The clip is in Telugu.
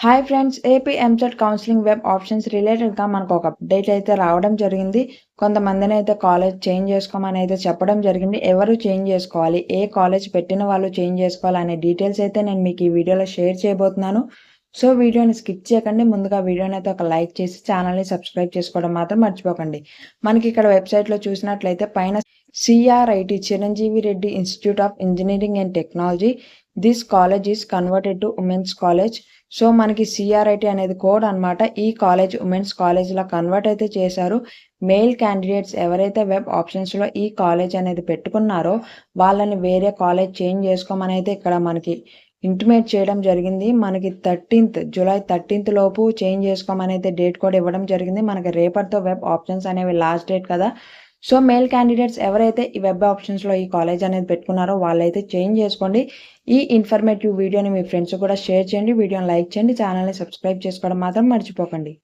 Hi friends, AP EAMCET counselling web options రిలేటెడ్గా మనకు ఒక అప్డేట్ అయితే రావడం జరిగింది. కొంతమందిని అయితే కాలేజ్ చేంజ్ చేసుకోమని అయితే చెప్పడం జరిగింది. ఎవరు చేంజ్ చేసుకోవాలి, ఏ కాలేజ్ పెట్టిన వాళ్ళు చేంజ్ చేసుకోవాలి అనే డీటెయిల్స్ అయితే నేను మీకు ఈ వీడియోలో షేర్ చేయబోతున్నాను. సో వీడియోని స్కిప్ చేయకండి. ముందుగా వీడియోని అయితే ఒక లైక్ చేసి ఛానల్ని సబ్స్క్రైబ్ చేసుకోవడం మాత్రం మర్చిపోకండి. మనకి ఇక్కడ వెబ్సైట్లో చూసినట్లయితే పైన CRIT Chiranjeevi Reddy institute of engineering and technology, this college is converted to women's college. So మనకి సిఆర్ఐటి అనేది కోడ్ అనమాట. ఈ కాలేజ్ ఉమెన్స్ కాలేజ్లా కన్వర్ట్ అయితే చేశారు. మేల్ క్యాండిడేట్స్ ఎవరైతే వెబ్ ఆప్షన్స్లో ఈ కాలేజ్ అనేది పెట్టుకున్నారో వాళ్ళని వేరే కాలేజ్ చేంజ్ చేసుకోమని అయితే ఇక్కడ మనకి ఇంటిమేట్ చేయడం జరిగింది. మనకి జూలై 13th లోపు చేంజ్ చేసుకోమని అయితే డేట్ కూడా ఇవ్వడం జరిగింది. మనకి రేపటితో వెబ్ ఆప్షన్స్ అనేవి లాస్ట్ డేట్ కదా. సో మేల్ క్యాండిడేట్స్ ఎవరైతే ఈ వెబ్ ఆప్షన్స్లో ఈ కాలేజ్ అనేది పెట్టుకున్నారో వాళ్ళైతే చేంజ్ చేసుకోండి. ఈ ఇన్ఫర్మేటివ్ వీడియోని మీ ఫ్రెండ్స్ కూడా షేర్ చేయండి. వీడియోని లైక్ చేయండి. ఛానల్ని సబ్స్క్రైబ్ చేసుకోవడం మాత్రం మర్చిపోకండి.